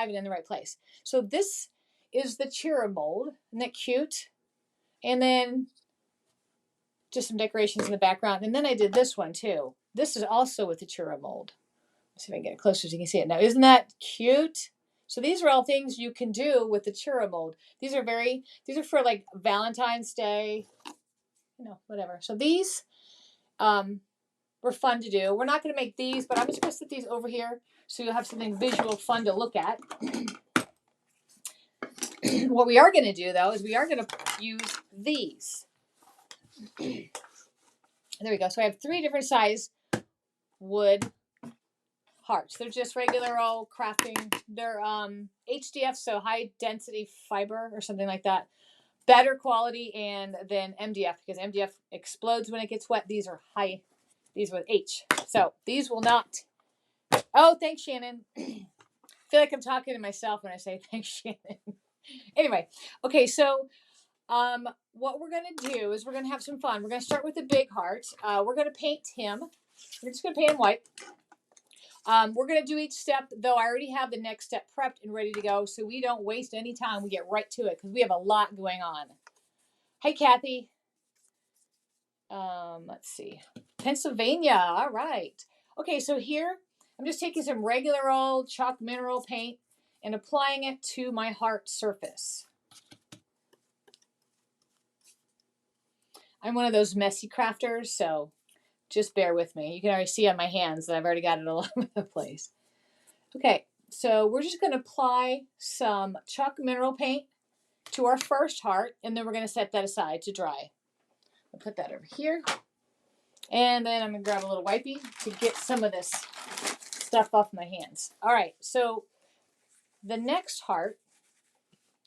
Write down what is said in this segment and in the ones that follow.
alive and in the right place. So this is the Chira mold. Isn't that cute? And then just some decorations in the background. And then I did this one too. This is also with the Chira mold. Let's see if I can get it closer so you can see it now. Isn't that cute? So these are all things you can do with the Chira mold. These are for like Valentine's Day, whatever. So these were fun to do. We're not going to make these, but I'm just going to sit these over here so you'll have something visual fun to look at. What we are going to do, though, is we are going to use these. There we go. So I have 3 different size wood hearts. They're just regular old crafting. They're HDF, so high density fiber or something like that. Better quality than MDF, because MDF explodes when it gets wet. These are high. These with H. So these will not. Oh, thanks, Shannon. I feel like I'm talking to myself when I say thanks, Shannon. Anyway, okay, so what we're going to do is we're going to have some fun. We're going to start with the big heart. We're going to paint him. We're just going to paint him white. We're going to do each step, though I already have the next step prepped and ready to go, so we don't waste any time. We get right to it because we have a lot going on. Hey, Kathy. Let's see. Pennsylvania. All right. Okay, so here I'm just taking some regular old chalk mineral paint and applying it to my heart surface. I'm one of those messy crafters, so just bear with me. You can already see on my hands that I've already got it all over the place. Okay, so we're just going to apply some chalk mineral paint to our first heart, and then we're going to set that aside to dry. I'll put that over here. And then I'm going to grab a little wipey to get some of this stuff off my hands. All right, so the next heart,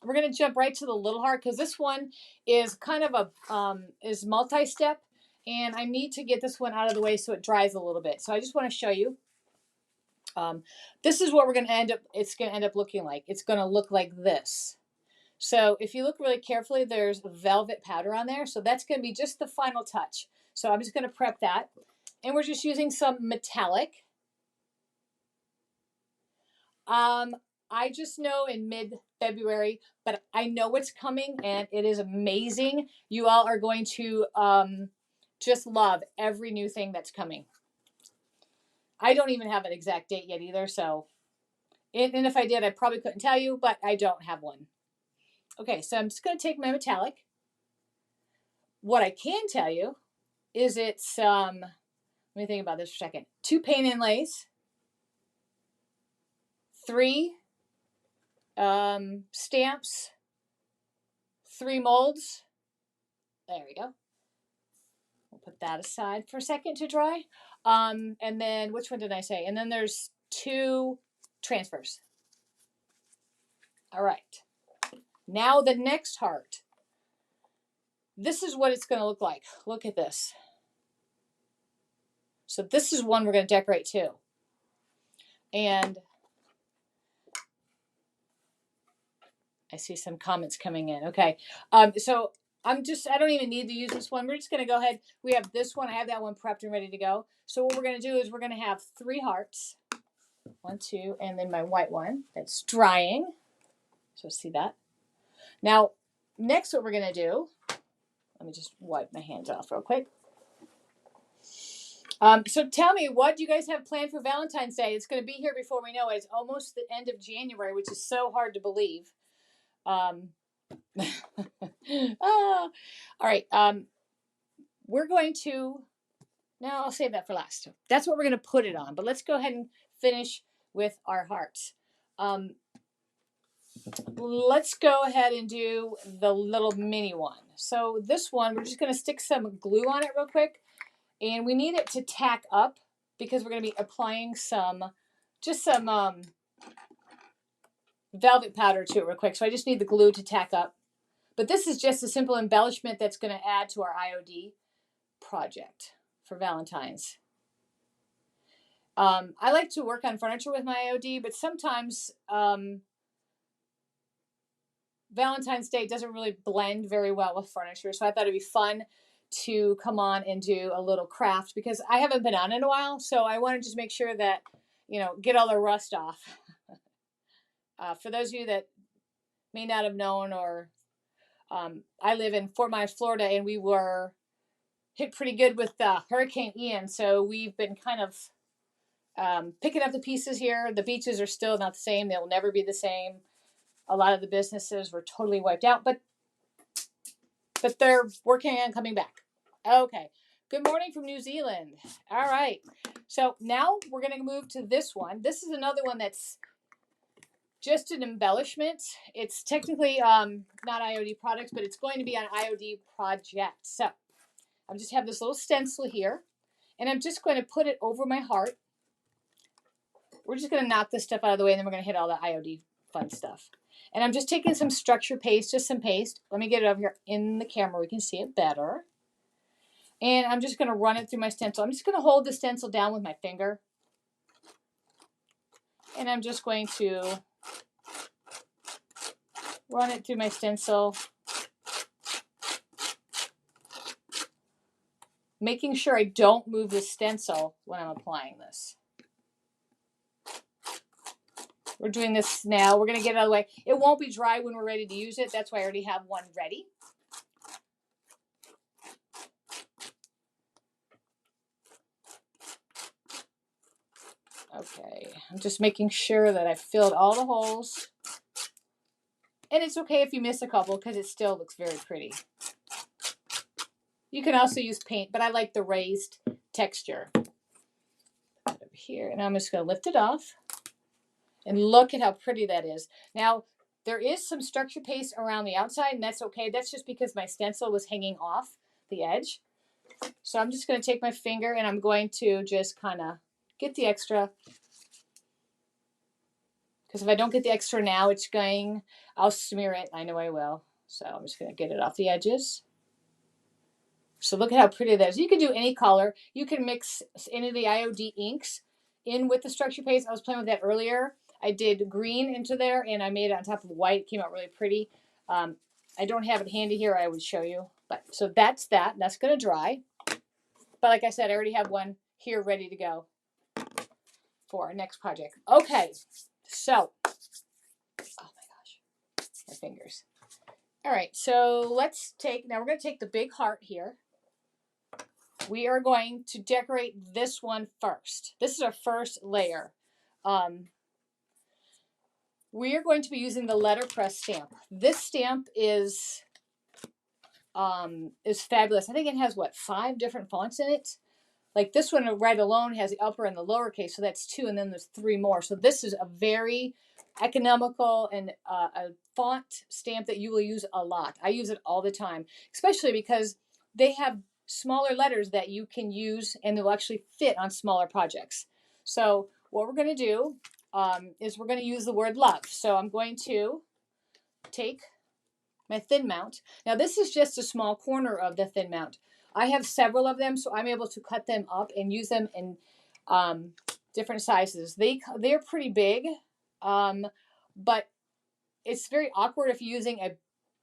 we're going to jump right to the little heart because this one is kind of is multi-step, and I need to get this one out of the way so it dries a little bit. So I just want to show you. This is what we're going to end up looking like. It's going to look like this. So if you look really carefully, there's velvet powder on there. So that's going to be just the final touch. So I'm just going to prep that. And we're just using some metallic. I just know in mid-February, but I know it's coming and it is amazing. You all are going to just love every new thing that's coming. I don't even have an exact date yet either. So, and if I did, I probably couldn't tell you, but I don't have one. Okay, so I'm just going to take my metallic. What I can tell you is it's, let me think about this for a second. 2 paint inlays, 3 stamps, 3 molds. There we go. We'll put that aside for a second to dry. And then, which one did I say? And then there's 2 transfers. All right. Now the next heart. This is what it's going to look like. Look at this. So this is one we're going to decorate too. And I see some comments coming in. Okay. So I don't even need to use this one. We're just going to go ahead. We have this one. I have that one prepped and ready to go. So what we're going to do is we're going to have 3 hearts. 1, 2, and then my white one that's drying. So see that. Now, next what we're going to do, let me just wipe my hands off real quick. So tell me, what do you guys have planned for Valentine's Day? It's going to be here before we know it. It's almost the end of January, which is so hard to believe. All right. We're going to, now I'll save that for last. That's what we're going to put it on. But let's go ahead and finish with our hearts. Let's go ahead and do the little mini one. So this one, we're just going to stick some glue on it real quick. And we need it to tack up because we're going to be applying some velvet powder to it real quick. So I just need the glue to tack up. But this is just a simple embellishment that's going to add to our IOD project for Valentine's. I like to work on furniture with my IOD, but sometimes Valentine's Day doesn't really blend very well with furniture. So I thought it'd be fun to come on and do a little craft because I haven't been on in a while. So I want to just make sure that, get all the rust off. For those of you that may not have known, or I live in Fort Myers, Florida, and we were hit pretty good with Hurricane Ian. So we've been kind of picking up the pieces here. The beaches are still not the same. They'll never be the same. A lot of the businesses were totally wiped out, but they're working on coming back. Okay. Good morning from New Zealand. All right. So now we're going to move to this one. This is another one that's just an embellishment. It's technically not IOD products, but it's going to be an IOD project. So I just have this little stencil here, and I'm just going to put it over my heart. We're just going to knock this stuff out of the way, and then we're going to hit all the IOD fun stuff. And I'm just taking some structure paste, just some paste. Let me get it over here in the camera. We can see it better. And I'm just going to run it through my stencil. I'm just going to hold the stencil down with my finger. And I'm just going to run it through my stencil, making sure I don't move the stencil when I'm applying this. We're doing this now. We're going to get it out of the way. It won't be dry when we're ready to use it. That's why I already have one ready. Okay, I'm just making sure that I filled all the holes. And it's okay if you miss a couple because it still looks very pretty. You can also use paint, but I like the raised texture. Over here, and I'm just going to lift it off. And look at how pretty that is. Now, there is some structure paste around the outside, and that's okay. That's just because my stencil was hanging off the edge. So I'm just going to take my finger, and I'm going to just kind of get the extra. Because if I don't get the extra now, I'll smear it. I know I will. So I'm just going to get it off the edges. So look at how pretty that is. You can do any color. You can mix any of the IOD inks in with the structure paste. I was playing with that earlier. I did green into there, and I made it on top of white. It came out really pretty. I don't have it handy here. I would show you. But so that's that. That's going to dry. But like I said, I already have one here ready to go for our next project. Okay. So, oh my gosh, my fingers. All right, so now we're going to take the big heart here. We are going to decorate this one first. This is our first layer. We are going to be using the letterpress stamp. This stamp is fabulous. I think it has, 5 different fonts in it? Like this one right alone has the upper and the lowercase, so that's 2, and then there's 3 more. So this is a very economical and a font stamp that you will use a lot. I use it all the time, especially because they have smaller letters that you can use, and they'll actually fit on smaller projects. So what we're going to do is we're going to use the word love. So I'm going to take my thin mount. Now this is just a small corner of the thin mount. I have several of them, so I'm able to cut them up and use them in different sizes. They're pretty big, but it's very awkward if you're using a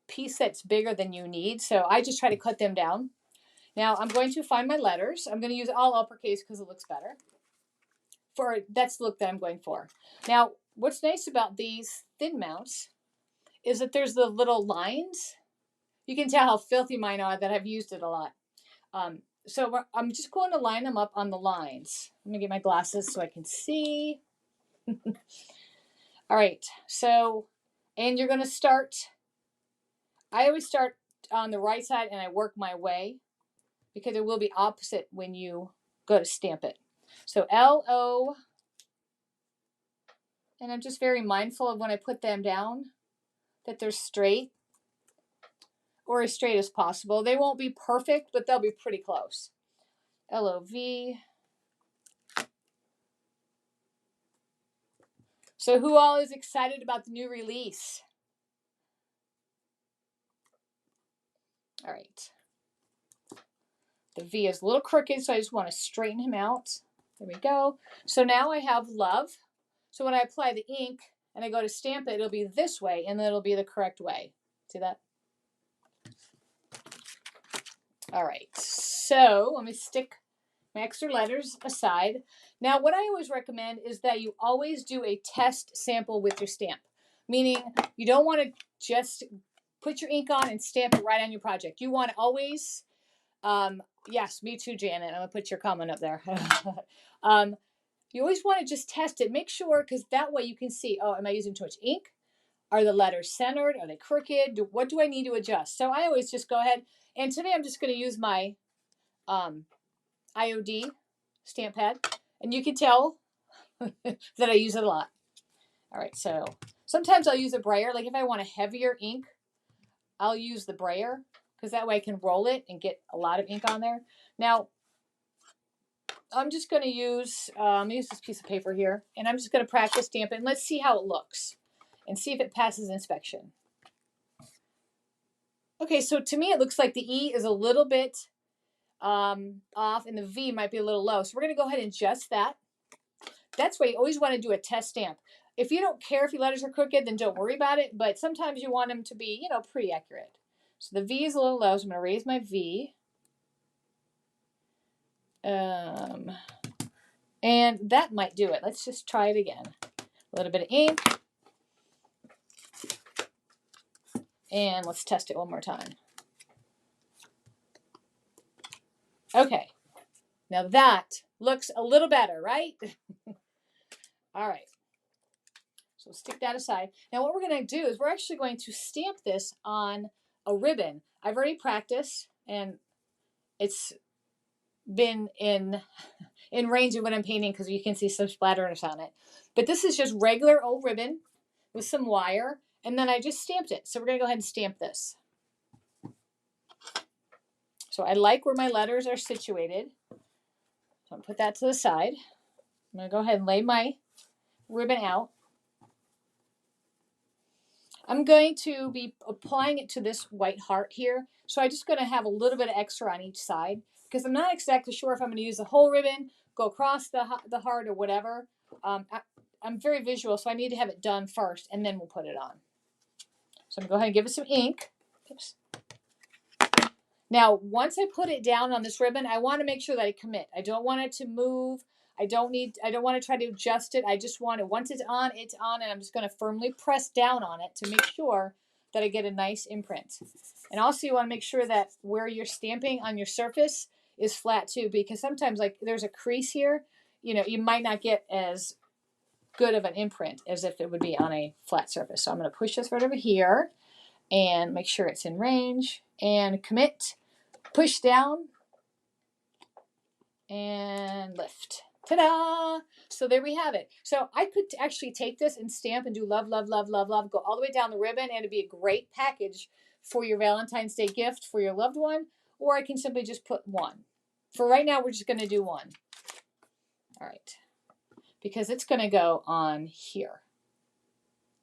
piece that's bigger than you need. So I just try to cut them down. Now I'm going to find my letters. I'm going to use all uppercase because it looks better. That's the look that I'm going for. Now, what's nice about these thin mounts is that there's the little lines. You can tell how filthy mine are that I've used it a lot. So I'm just going to line them up on the lines. Let me get my glasses so I can see. All right, so, and you're going to start, I always start on the right side and I work my way because it will be opposite when you go to stamp it. So L-O, and I'm just very mindful of when I put them down that they're straight, or as straight as possible. They won't be perfect, but they'll be pretty close. L-O-V. So who all is excited about the new release? All right. The V is a little crooked, so I just want to straighten him out. There we go. So now I have love. So when I apply the ink and I go to stamp it, it'll be this way, and then it'll be the correct way. See that? All right. So let me stick my extra letters aside. Now, what I always recommend is that you always do a test sample with your stamp. meaning you don't want to just put your ink on and stamp it right on your project. You want to always, yes, me too, Janet. I'm going to put your comment up there. You always want to just test it. Make sure, because that way you can see, oh, am I using too much ink? Are the letters centered? Are they crooked? What do I need to adjust? So I always just go ahead. And today I'm just going to use my IOD stamp pad. And you can tell that I use it a lot. All right, so sometimes I'll use a brayer. Like if I want a heavier ink, I'll use the brayer because that way I can roll it and get a lot of ink on there. Now, I'm just going to use this piece of paper here, and I'm just going to practice stamping. Let's see how it looks and see if it passes inspection. Okay, so to me it looks like the E is a little bit off and the V might be a little low. So we're going to go ahead and adjust that. That's why you always want to do a test stamp. If you don't care if your letters are crooked, then don't worry about it. But sometimes you want them to be, you know, pretty accurate. So the V is a little low, so I'm going to raise my V. And that might do it. Let's just try it again. A little bit of ink. And let's test it one more time. Okay. Now that looks a little better, right? All right. So stick that aside. Now what we're going to do is we're actually going to stamp this on a ribbon. I've already practiced, and it's been in range of what I'm painting because you can see some splatters on it. But this is just regular old ribbon with some wire, and then I just stamped it. So we're going to go ahead and stamp this. So I like where my letters are situated. So I'm going to put that to the side. I'm going to go ahead and lay my ribbon out. I'm going to be applying it to this white heart here. So I'm just going to have a little bit of extra on each side because I'm not exactly sure if I'm going to use the whole ribbon, go across the heart or whatever. I'm very visual, so I need to have it done first and then we'll put it on. So I'm going to go ahead and give it some ink. Oops. Now, once I put it down on this ribbon, I want to make sure that I commit. I don't want it to move. I don't want to try to adjust it. I just want it, once it's on, and I'm just going to firmly press down on it to make sure that I get a nice imprint. And also you want to make sure that where you're stamping on your surface is flat too, because sometimes like there's a crease here, you know, you might not get as good of an imprint as if it would be on a flat surface. So I'm going to push this right over here and make sure it's in range and commit, push down and lift. Ta-da! So there we have it. So I could actually take this and stamp and do love, love, love, love, love, go all the way down the ribbon, and it'd be a great package for your Valentine's Day gift for your loved one, or I can simply just put one. For right now, we're just going to do one. All right. Because it's going to go on here.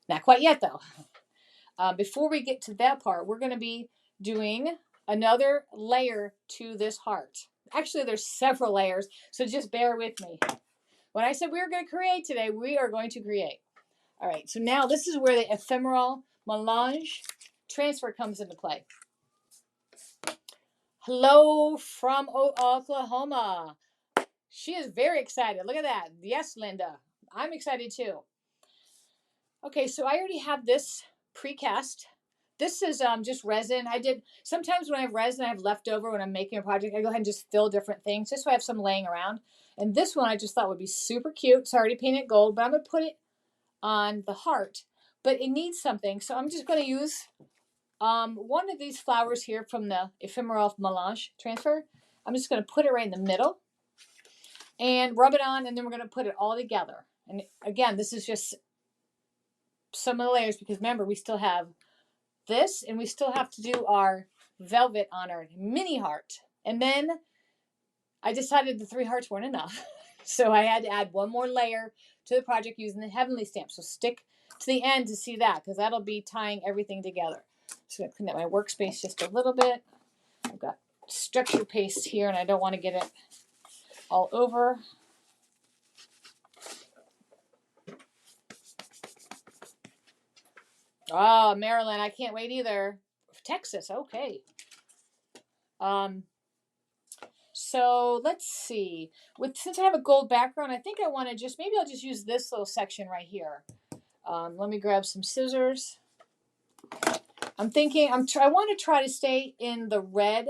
Not quite yet, though. Before we get to that part, we're going to be doing another layer to this heart. Actually, there's several layers, so just bear with me. When I said we were going to create today, we are going to create. All right, so now this is where the ephemeral melange transfer comes into play. Hello from Oklahoma. She is very excited. Look at that. Yes, Linda. I'm excited too. Okay, so I already have this precast. This is just resin. Sometimes when I have resin I have leftover when I'm making a project, I go ahead and just fill different things just so I have some laying around. And this one I just thought would be super cute. It's already painted gold, but I'm going to put it on the heart. But it needs something, so I'm just going to use one of these flowers here from the ephemeral melange transfer. I'm just going to put it right in the middle and rub it on, and then we're going to put it all together. And again, this is just some of the layers because remember, we still have this and we still have to do our velvet on our mini heart. And then I decided the 3 hearts weren't enough. So I had to add one more layer to the project using the heavenly stamp. So stick to the end to see that because that'll be tying everything together. So I'm going to clean up my workspace just a little bit. I've got structure paste here and I don't want to get it all over. Oh, Maryland, I can't wait either. Texas, okay. So let's see. Since I have a gold background, I think I want to maybe I'll just use this little section right here. Let me grab some scissors. I'm thinking, I want to try to stay in the red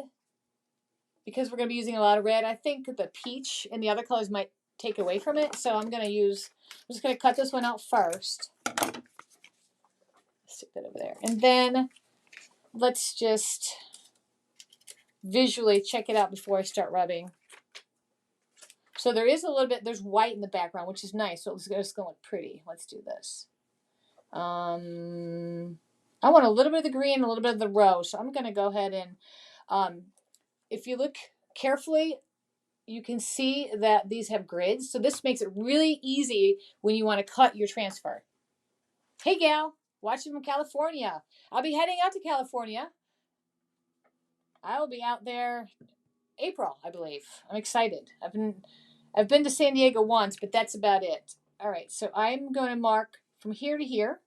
because we're going to be using a lot of red. I think the peach and the other colors might take away from it. So I'm just going to cut this one out first. Stick that over there. And then let's just visually check it out before I start rubbing. So there is a little bit, there's white in the background, which is nice. So it's going to look pretty. Let's do this. I want a little bit of the green, a little bit of the rose. So I'm going to go ahead and, if you look carefully, you can see that these have grids. So this makes it really easy when you want to cut your transfer. Hey, gal, watching from California. I'll be heading out to California. I will be out there April, I believe. I'm excited. I've been to San Diego once, but that's about it. All right, so I'm going to mark from here to here.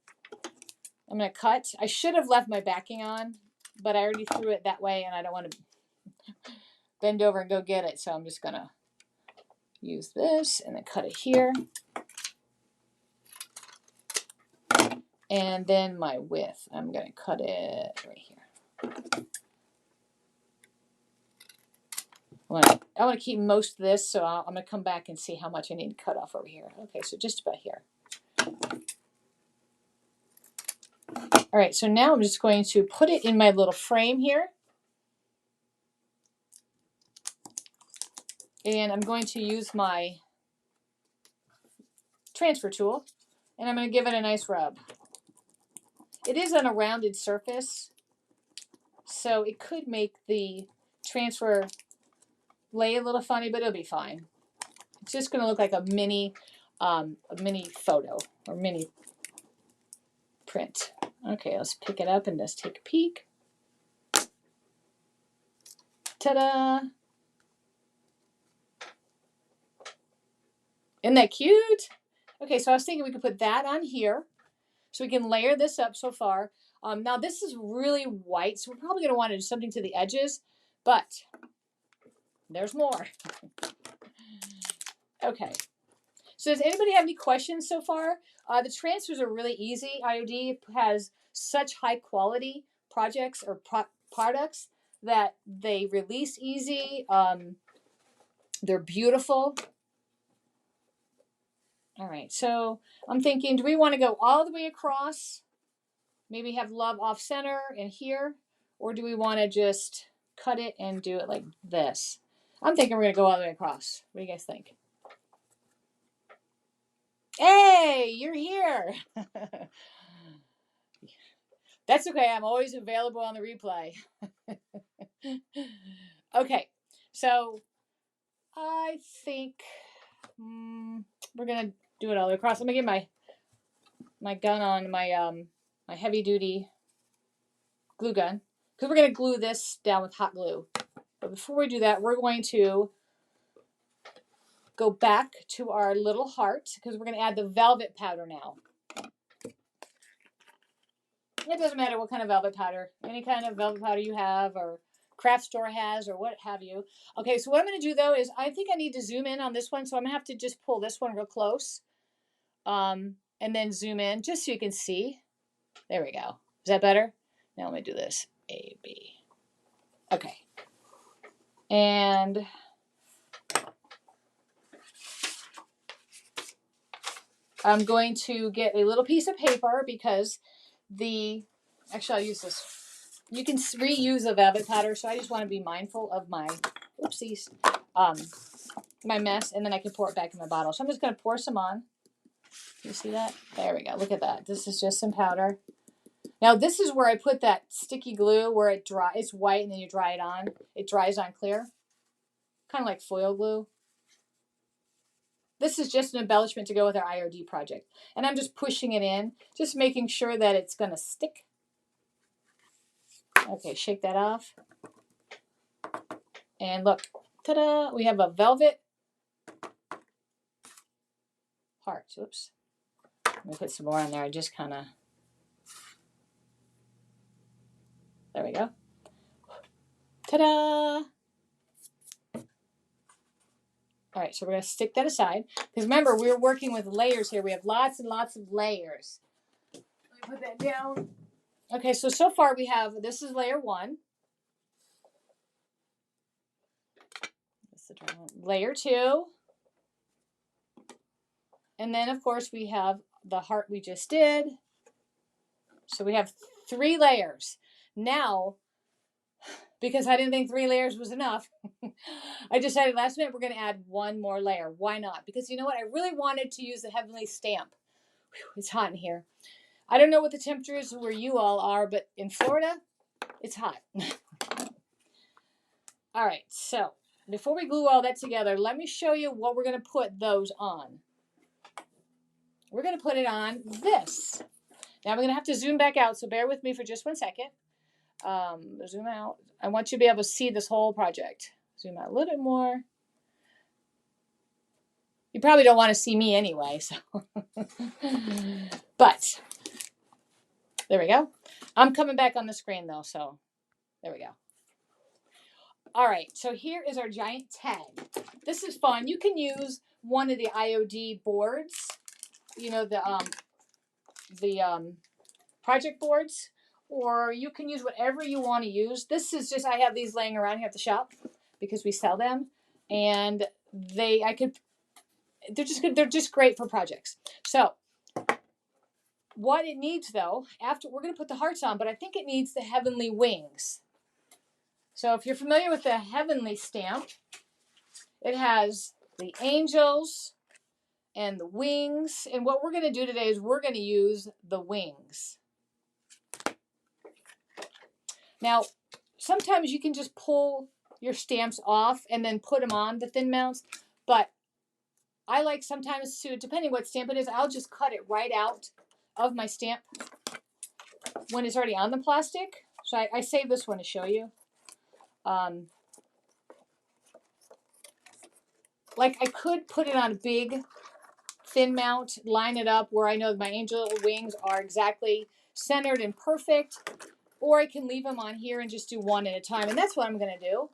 I'm going to cut. I should have left my backing on, but I already threw it that way, and I don't want to bend over and go get it. So I'm just going to use this and then cut it here. And then my width, I'm going to cut it right here. I want to keep most of this, so I'm going to come back and see how much I need to cut off over here. Okay, so just about here. All right, so now I'm just going to put it in my little frame here. And I'm going to use my transfer tool, and I'm going to give it a nice rub. It is on a rounded surface, so it could make the transfer lay a little funny, but it'll be fine. It's just going to look like a mini photo or mini print. Okay, let's pick it up and just take a peek. Ta-da! Isn't that cute? Okay, so I was thinking we could put that on here so we can layer this up so far. Now this is really white, so we're probably going to want to do something to the edges, but there's more. Okay. So does anybody have any questions so far? The transfers are really easy. IOD has such high quality projects or products that they release easy. They're beautiful. All right, so I'm thinking, do we want to go all the way across? Maybe have love off center and here? Or do we want to just cut it and do it like this? I'm thinking we're going to go all the way across. What do you guys think? Hey, you're here. That's okay. I'm always available on the replay. Okay, so I think we're going to do it all the way across. Let me get my gun on, my heavy duty glue gun, because we're going to glue this down with hot glue. But before we do that, we're going to go back to our little heart because we're going to add the velvet powder now. It doesn't matter what kind of velvet powder, any kind of velvet powder you have or craft store has or what have you. Okay, so what I'm going to do though is I think I need to zoom in on this one, so I'm going to have to just pull this one real close and then zoom in just so you can see. There we go. Is that better? Now let me do this. A, B. Okay. And I'm going to get a little piece of paper because actually I'll use this. You can reuse a velvet powder, so I just want to be mindful of my, oopsies, my mess, and then I can pour it back in my bottle. So I'm just going to pour some on. You see that? There we go. Look at that. This is just some powder. Now this is where I put that sticky glue where it dries. It's white and then you dry it on. It dries on clear. Kind of like foil glue. This is just an embellishment to go with our IOD project. And I'm just pushing it in, just making sure that it's going to stick. Okay, shake that off. And look, ta-da, we have a velvet heart. Oops. Let me put some more on there. I just kind of, there we go. Ta-da! All right, so we're going to stick that aside. Because remember, we're working with layers here. We have lots and lots of layers. Put that down. Okay, so far we have, this is layer 1. Layer 2. And then, of course, we have the heart we just did. So we have 3 layers. Now, because I didn't think 3 layers was enough, I decided last minute we're going to add 1 more layer. Why not? Because you know what? I really wanted to use the heavenly stamp. Whew, it's hot in here. I don't know what the temperature is where you all are, but in Florida, it's hot. All right, so before we glue all that together, let me show you what we're going to put those on. We're going to put it on this. Now I'm going to have to zoom back out, so bear with me for just 1 second. Zoom out. I want you to be able to see this whole project. Zoom out a little bit more. You probably don't want to see me anyway, so. But there we go. I'm coming back on the screen though, so there we go. All right, so here is our giant tag. This is fun. You can use one of the IOD boards, you know, the project boards, or you can use whatever you want to use. This is just, I have these laying around here at the shop because we sell them, and they're just good. They're just great for projects. So what it needs though, after we're going to put the hearts on, but I think it needs the heavenly wings. So if you're familiar with the heavenly stamp, it has the angels and the wings. And what we're going to do today is we're going to use the wings. Now, sometimes you can just pull your stamps off and then put them on the thin mounts. But I like sometimes to, depending what stamp it is, I'll just cut it right out of my stamp when it's already on the plastic. So I saved this one to show you. Like I could put it on a big thin mount, line it up where I know my angel wings are exactly centered and perfect, or I can leave them on here and just do one at a time, and that's what I'm going to do.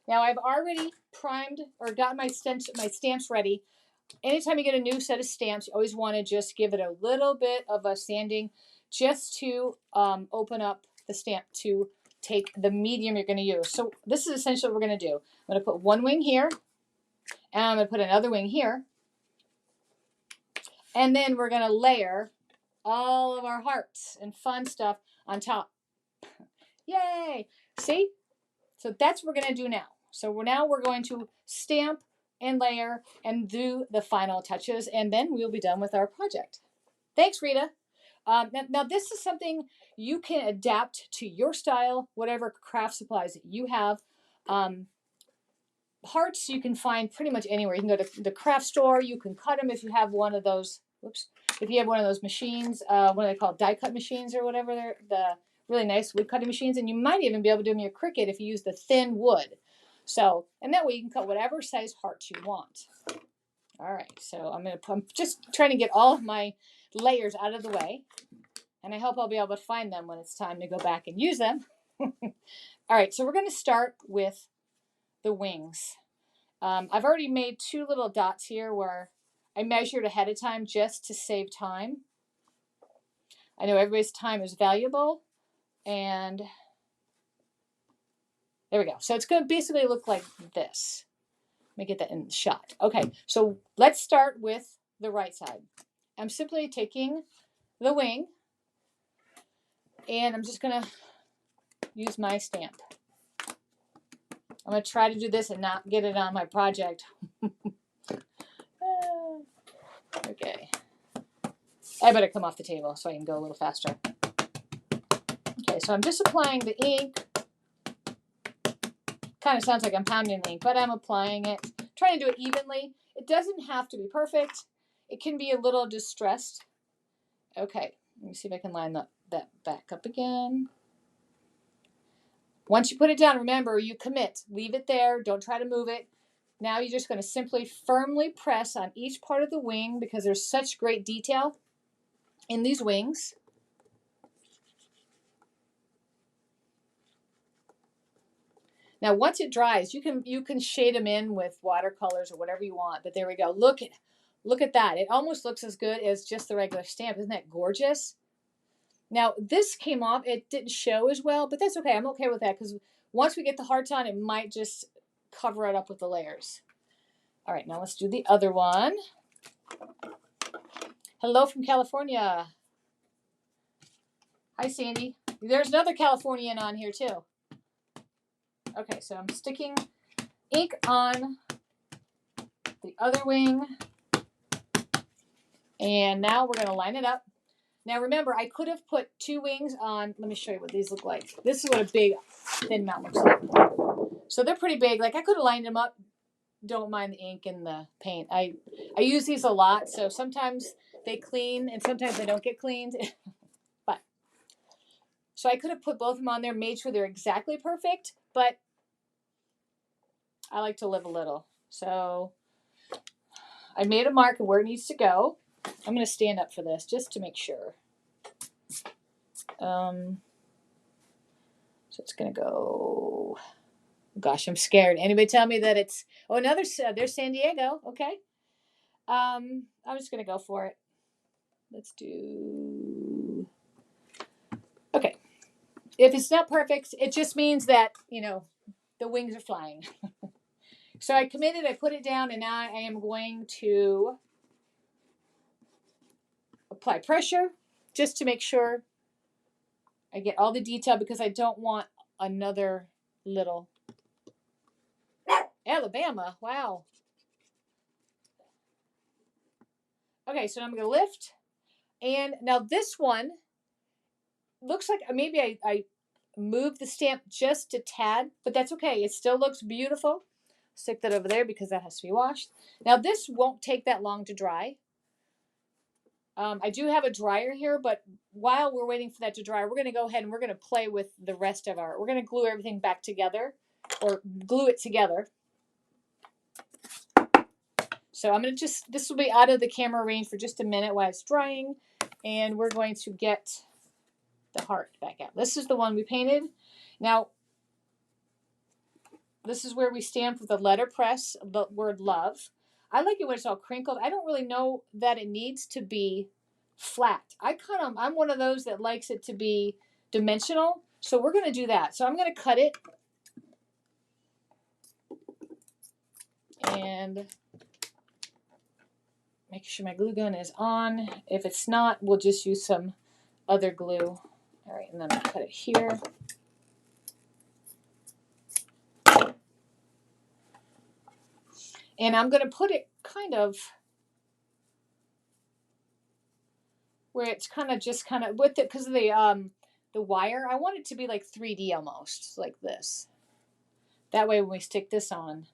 Now I've already primed or got my stamps ready. Anytime you get a new set of stamps, you always want to just give it a little bit of a sanding just to open up the stamp to take the medium you're going to use. So this is essentially what we're going to do. I'm going to put one wing here, and I'm going to put another wing here. And then we're going to layer all of our hearts and fun stuff on top. Yay! See? So that's what we're going to do now. So now we're going to stamp and layer and do the final touches, and then we'll be done with our project. Thanks, Rita. Now this is something you can adapt to your style, whatever craft supplies that you have. Hearts you can find pretty much anywhere. You can go to the craft store. You can cut them if you have one of those. Whoops! If you have one of those machines, what are they called? Die cut machines or whatever. They're the really nice wood cutting machines, and you might even be able to do them in your Cricut if you use the thin wood. So, and that way you can cut whatever size hearts you want. All right, so I'm just trying to get all of my layers out of the way, and I hope I'll be able to find them when it's time to go back and use them. All right, so we're going to start with the wings. I've already made 2 little dots here where I measured ahead of time just to save time. I know everybody's time is valuable, and there we go. So it's going to basically look like this. Let me get that in the shot. Okay, so let's start with the right side. I'm simply taking the wing, and I'm just going to use my stamp. I'm going to try to do this and not get it on my project. Okay. I better come off the table so I can go a little faster. Okay, so I'm just applying the ink. Kind of sounds like I'm pounding the ink, but I'm applying it. Trying to do it evenly. It doesn't have to be perfect. It can be a little distressed. Okay, let me see if I can line that back up again. Once you put it down, remember, you commit. Leave it there. Don't try to move it. Now you're just going to simply firmly press on each part of the wing because there's such great detail in these wings. Now once it dries, you can shade them in with watercolors or whatever you want. But there we go. Look Look at that. It almost looks as good as just the regular stamp. Isn't that gorgeous? Now, this came off. It didn't show as well, but that's okay. I'm okay with that because once we get the hearts on, it might just cover it up with the layers. All right, now let's do the other one. Hello from California. Hi, Sandy. There's another Californian on here, too. Okay, so I'm sticking ink on the other wing. And now we're going to line it up. Now, remember, I could have put 2 wings on. Let me show you what these look like. This is what a big, thin mount looks like. So they're pretty big. Like, I could have lined them up. Don't mind the ink and the paint. I use these a lot, so sometimes they clean and sometimes they don't get cleaned. But so I could have put both of them on there, made sure they're exactly perfect, but I like to live a little. So I made a mark of where it needs to go. I'm going to stand up for this just to make sure. So it's going to go. Gosh, I'm scared. Anybody tell me that it's, oh, another, there's San Diego. Okay. I'm just going to go for it. Let's do, okay. If it's not perfect, it just means that, you know, the wings are flying. So I committed, I put it down, and now I am going to apply pressure just to make sure I get all the detail because I don't want another little Alabama. Wow. Okay, so I'm going to lift. And now this one looks like maybe I moved the stamp just a tad, but that's okay. It still looks beautiful. Stick that over there because that has to be washed. Now this won't take that long to dry. I do have a dryer here, but while we're waiting for that to dry, we're going to go ahead and we're going to play with the rest of we're going to glue everything back together or glue it together. So I'm going to this will be out of the camera range for just a minute while it's drying, and we're going to get the heart back out. This is the one we painted. Now, this is where we stamp with the letterpress, the word love. I like it when it's all crinkled. I don't really know that it needs to be flat. I'm one of those that likes it to be dimensional. So we're going to do that. So I'm going to cut it. And make sure my glue gun is on. If it's not, we'll just use some other glue. All right, and then I'll cut it here. And I'm going to put it kind of where it's kind of just kind of with it because of the wire. I want it to be like 3D almost, like this. That way when we stick this on,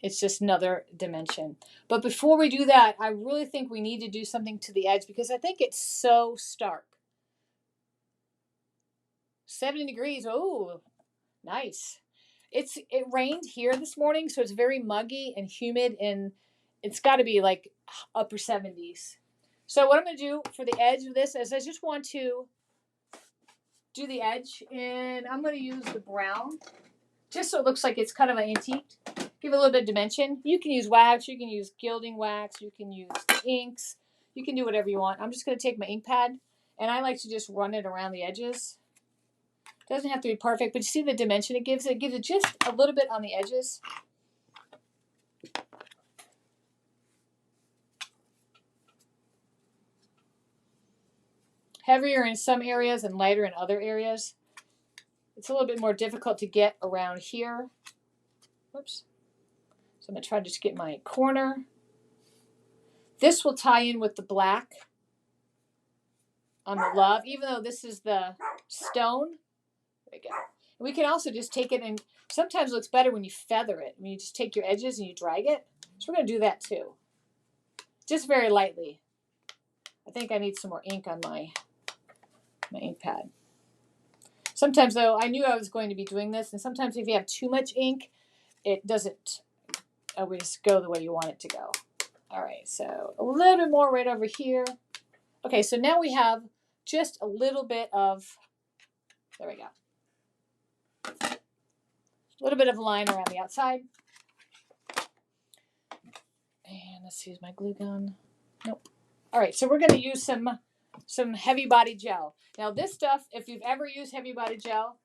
it's just another dimension. But before we do that, I really think we need to do something to the edge because I think it's so stark. 70 degrees. Oh, nice. It rained here this morning, so it's very muggy and humid, and it's got to be like upper 70s. So what I'm going to do for the edge of this is I just want to do the edge, and I'm going to use the brown just so it looks like it's kind of an antique. Give it a little bit of dimension. You can use wax, you can use gilding wax, you can use inks, you can do whatever you want. I'm just going to take my ink pad, and I like to just run it around the edges. Doesn't have to be perfect, but you see the dimension it gives it? It gives it just a little bit on the edges. Heavier in some areas and lighter in other areas. It's a little bit more difficult to get around here. Whoops. So I'm going to try to just get my corner. This will tie in with the black on the love, even though this is the stone. There we go. We can also just take it, and sometimes it looks better when you feather it. When you just take your edges and you drag it. So we're going to do that too. Just very lightly. I think I need some more ink on my ink pad. Sometimes though, I knew I was going to be doing this, and sometimes if you have too much ink, it doesn't always go the way you want it to go. All right, so a little bit more right over here. Okay, so now we have just a little bit of, there we go. A little bit of a line around the outside. And let's use my glue gun. Nope. All right, so we're going to use some heavy body gel. Now this stuff, if you've ever used heavy body gel,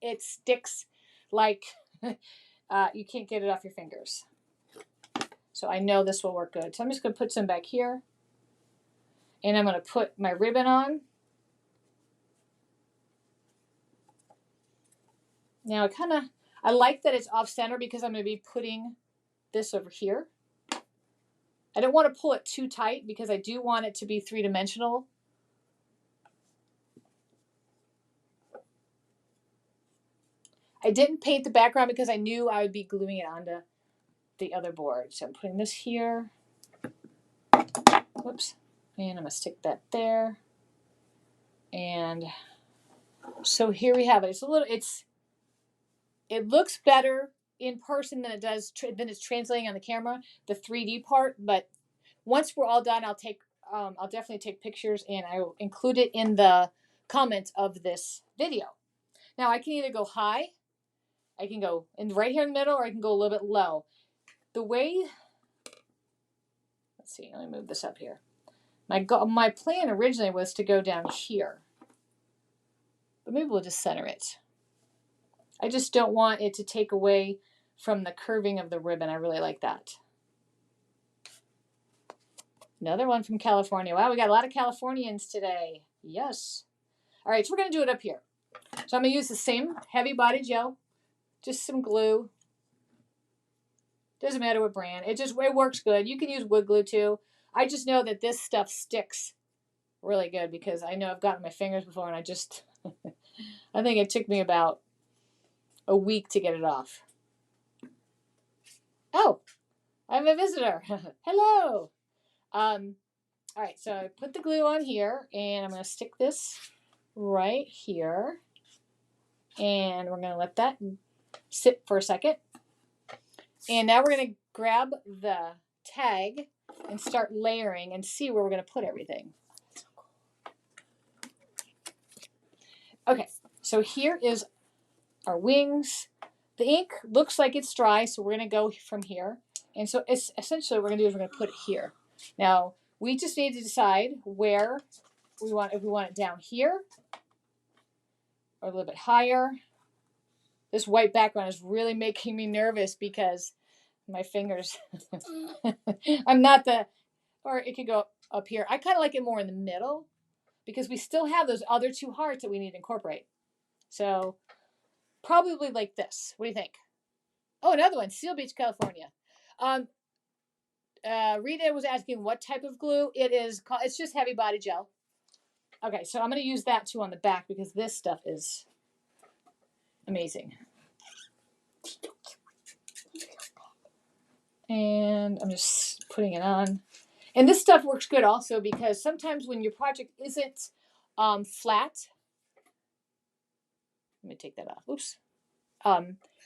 it sticks like you can't get it off your fingers. So I know this will work good. So I'm just going to put some back here. And I'm going to put my ribbon on. Now I like that it's off center because I'm going to be putting this over here. I don't want to pull it too tight because I do want it to be three-dimensional. I didn't paint the background because I knew I would be gluing it onto the other board. So I'm putting this here. Whoops. And I'm going to stick that there. And so here we have it. It looks better in person than it's translating on the camera, the 3D part. But once we're all done, I'll definitely take pictures and I will include it in the comments of this video. Now I can either go high, I can go right here in the middle, or I can go a little bit low. Let's see, let me move this up here. My plan originally was to go down here, but maybe we'll just center it. I just don't want it to take away from the curving of the ribbon. I really like that. Another one from California. Wow, we got a lot of Californians today. Yes. All right, so we're going to do it up here. So I'm going to use the same heavy body gel, just some glue. Doesn't matter what brand. It works good. You can use wood glue too. I just know that this stuff sticks really good because I know I've gotten my fingers before and I think it took me about a week to get it off. Oh, I have a visitor. Hello. All right, so I put the glue on here and I'm going to stick this right here. And we're going to let that sit for a second. And now we're going to grab the tag and start layering and see where we're going to put everything. Okay, so here is our wings. The ink looks like it's dry, so we're going to go from here. And so essentially what we're going to do is we're going to put it here. Now, we just need to decide where we want, if we want it down here or a little bit higher. This white background is really making me nervous because my fingers, I'm not or it could go up here. I kind of like it more in the middle because we still have those other two hearts that we need to incorporate. So probably like this. What do you think? Oh, another one, Seal Beach, California. Rita was asking what type of glue. It's just heavy body gel. Okay, so I'm going to use that too on the back because this stuff is amazing. And I'm just putting it on. And this stuff works good also because sometimes when your project isn't flat, let me take that off. Oops.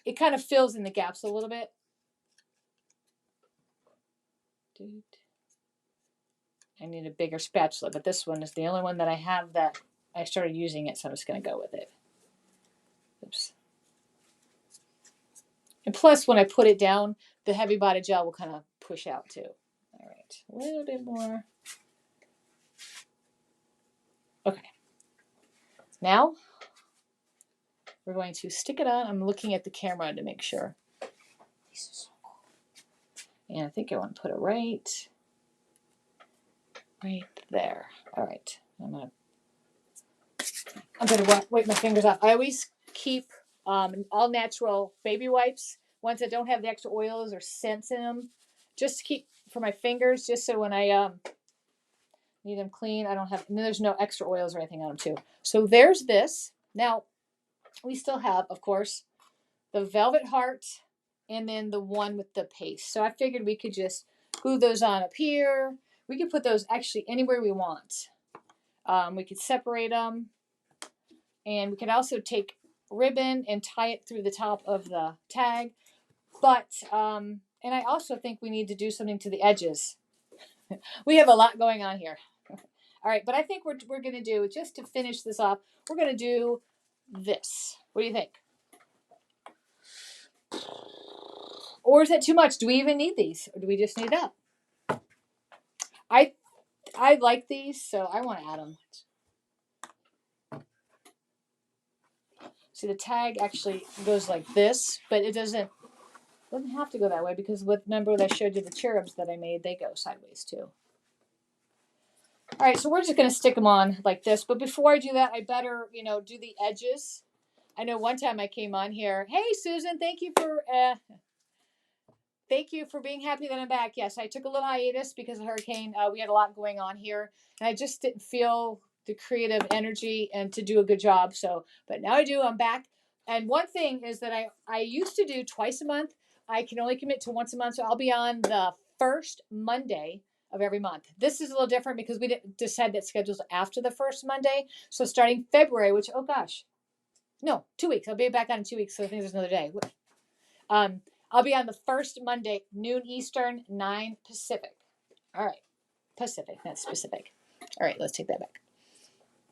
It kind of fills in the gaps a little bit. I need a bigger spatula, but this one is the only one that I have that I started using it, so I'm just going to go with it. Oops. And plus, when I put it down, the heavy body gel will kind of push out too. All right, a little bit more. Okay. Now, we're going to stick it on. I'm looking at the camera to make sure. And I think I want to put it right there. All right. I'm gonna wipe my fingers off. I always keep all natural baby wipes, ones that don't have the extra oils or scents in them, just to keep for my fingers, just so when I need them clean, there's no extra oils or anything on them too. So there's this. Now, we still have, of course, the velvet heart and then the one with the paste. So I figured we could just glue those on up here. We could put those actually anywhere we want. We could separate them. And we could also take ribbon and tie it through the top of the tag. But, and I also think we need to do something to the edges. We have a lot going on here. All right, but I think we're going to do, just to finish this off, we're going to do this. What do you think? Or is that too much? Do we even need these? Or do we just need that? I like these, so I want to add them. See, the tag actually goes like this, but it doesn't have to go that way because remember what I showed you the cherubs that I made, they go sideways too. All right, so we're just going to stick them on like this. But before I do that, I better, do the edges. I know one time I came on here. Hey, Susan, thank you for being happy that I'm back. Yes, I took a little hiatus because of the hurricane. We had a lot going on here, and I just didn't feel the creative energy and to do a good job. So, but now I do. I'm back. And one thing is that I used to do twice a month. I can only commit to once a month, so I'll be on the first Monday of every month. This is a little different because we didn't decide that schedule's after the first Monday. So starting February, which, oh gosh, no, 2 weeks. I'll be back on in 2 weeks. So I think there's another day. I'll be on the first Monday, noon Eastern, 9 Pacific. All right. Pacific, not specific. All right, let's take that back.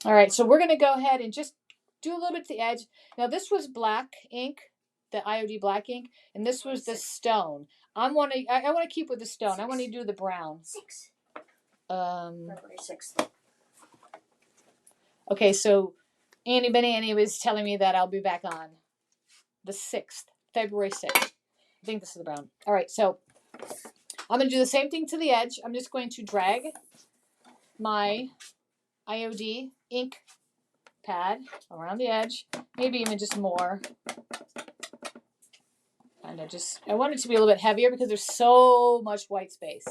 All right, so we're going to go ahead and just do a little bit to the edge. Now, this was black ink, the IOD black ink, and this was the stone. I want to keep with the stone. I want to do the brown. 6. February 6th. Okay, so Annie Banani was telling me that I'll be back on the 6th, February 6th. I think this is the brown. All right, so I'm going to do the same thing to the edge. I'm just going to drag my IOD ink pad around the edge, maybe even just more. And I want it to be a little bit heavier because there's so much white space.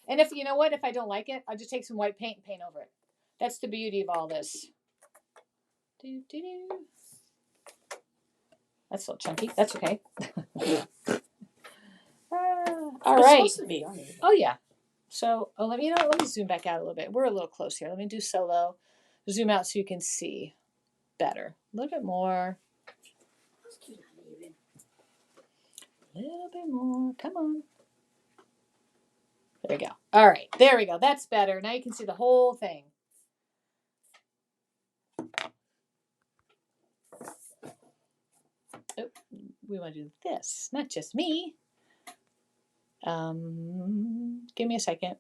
And if you know what, if I don't like it, I'll just take some white paint and paint over it. That's the beauty of all this. That's a little chunky. That's okay. All right. It's supposed to be, aren't you? Oh yeah. So let me zoom back out a little bit. We're a little close here. Let me do solo. Zoom out so you can see better. A little bit more. A little bit more. Come on. There we go. All right. There we go. That's better. Now you can see the whole thing. Oh, we want to do this. Not just me. Give me a second.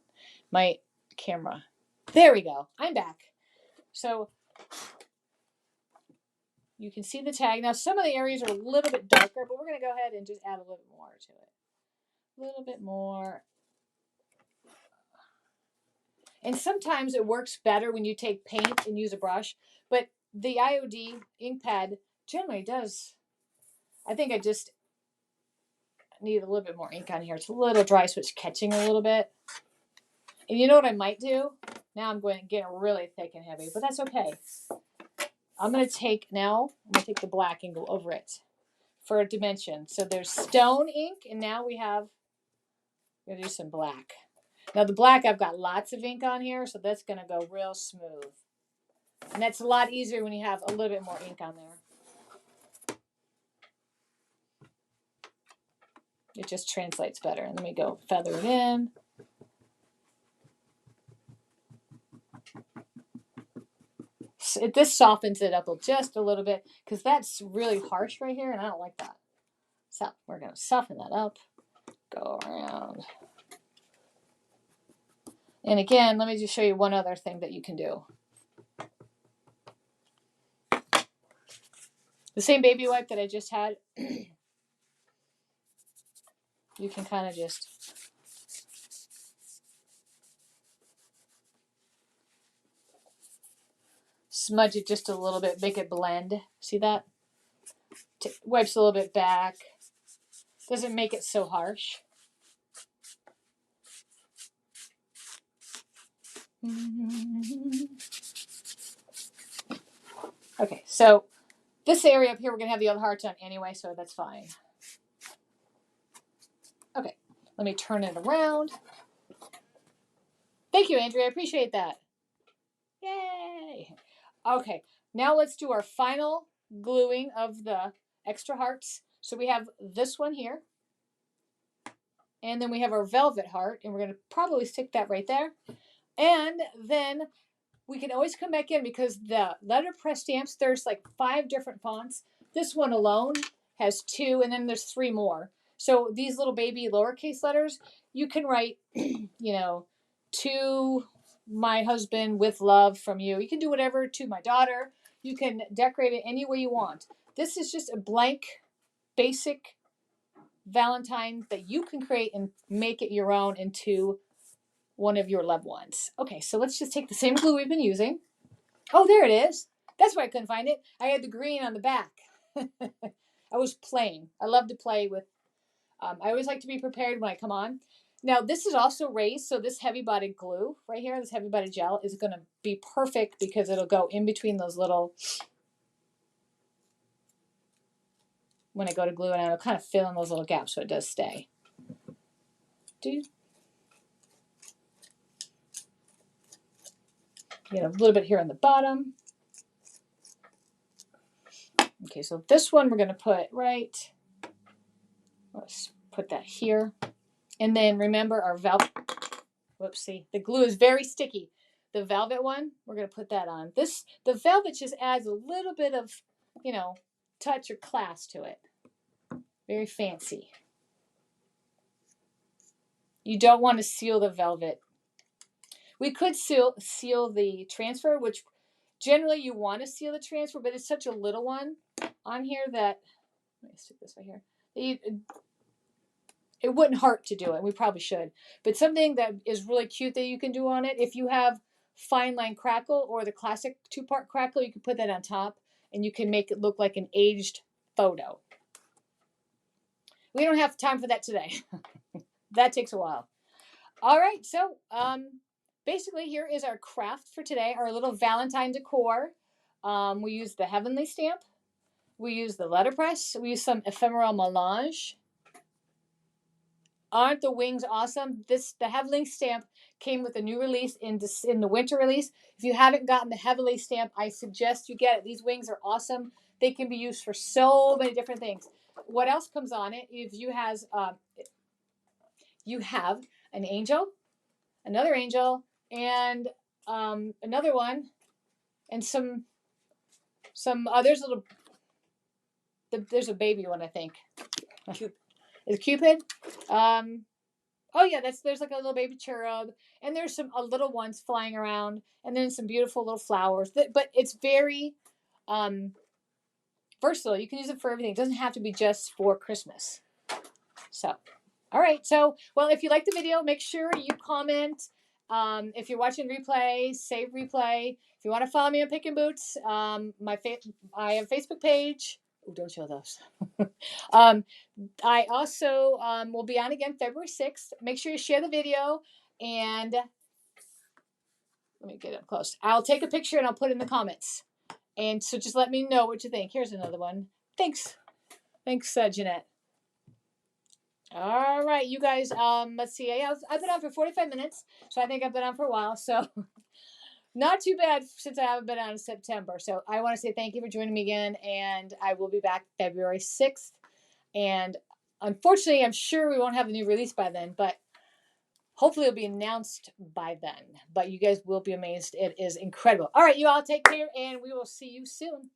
My camera. There we go. I'm back. So you can see the tag. Now some of the areas are a little bit darker, but we're going to go ahead and just add a little bit more to it. A little bit more. And sometimes it works better when you take paint and use a brush, but the IOD ink pad generally does. I think I just need a little bit more ink on here. It's a little dry, so it's catching a little bit. And you know what I might do? Now I'm going to get really thick and heavy, but that's okay. I'm going to take the black and go over it for a dimension. So there's stone ink, and now we're going to do some black. Now the black, I've got lots of ink on here, so that's going to go real smooth. And that's a lot easier when you have a little bit more ink on there. It just translates better. And let me go feather it in. So this softens it up just a little bit because that's really harsh right here, and I don't like that. So we're going to soften that up. Go around. And again, let me just show you one other thing that you can do. The same baby wipe that I just had, you can kind of just smudge it just a little bit, make it blend. See that? Wipes a little bit back. Doesn't make it so harsh. Okay, so this area up here, we're going to have the other hearts on anyway, so that's fine. Okay, let me turn it around. Thank you, Andrea. I appreciate that. Yay! Okay, now let's do our final gluing of the extra hearts. So we have this one here. And then we have our velvet heart, and we're going to probably stick that right there. And then we can always come back in because the letterpress stamps, there's like 5 different fonts. This one alone has 2, and then there's 3 more. So these little baby lowercase letters, you can write, to my husband with love from you. You can do whatever to my daughter. You can decorate it any way you want. This is just a blank, basic Valentine that you can create and make it your own into one of your loved ones. Okay, so let's just take the same glue we've been using. Oh, there it is. That's why I couldn't find it. I had the green on the back. I was playing. I love to play with, I always like to be prepared when I come on. Now, this is also raised, so this heavy-bodied glue right here, this heavy-bodied gel, is going to be perfect because it'll go in between those little, when I go to glue, and it'll kind of fill in those little gaps so it does stay. Get a little bit here on the bottom. Okay, so this one we're going to put right, let's put that here. And then remember our velvet, whoopsie, the glue is very sticky. The velvet one, we're going to put that on. The velvet just adds a little bit of, you know, touch or class to it. Very fancy. You don't want to seal the velvet. We could seal the transfer, which generally you want to seal the transfer, but it's such a little one on here that, let me stick this right here. It wouldn't hurt to do it. We probably should. But something that is really cute that you can do on it, if you have fine line crackle or the classic 2-part crackle, you can put that on top and you can make it look like an aged photo. We don't have time for that today. That takes a while. All right, so basically here is our craft for today, our little Valentine decor. We use the Heavenly stamp. We use the letterpress. We use some ephemeral melange. Aren't the wings awesome? The Heavenly stamp came with a new release in the winter release. If you haven't gotten the Heavenly stamp, I suggest you get it. These wings are awesome. They can be used for so many different things. What else comes on it? If you have an angel, another angel, and another one, and some others little. There's a baby one, I think. Is Cupid? Oh yeah, there's like a little baby cherub, and there's some little ones flying around, and then some beautiful little flowers. But it's very versatile. You can use it for everything. It doesn't have to be just for Christmas. So, all right. So, well, if you like the video, make sure you comment. If you're watching replay, save replay. If you want to follow me on Pickin' Boots, I have a Facebook page. Oh, don't show those. I also will be on again February 6th. Make sure you share the video, and let me get up close. I'll take a picture and I'll put it in the comments. And so just let me know what you think. Here's another one. Thanks. Thanks, Jeanette. All right, you guys, let's see. I've been on for 45 minutes, so I think I've been on for a while. So not too bad since I haven't been on in September. So I want to say thank you for joining me again, and I will be back February 6th. And unfortunately, I'm sure we won't have a new release by then, but hopefully it'll be announced by then. But you guys will be amazed. It is incredible. All right, you all take care, and we will see you soon.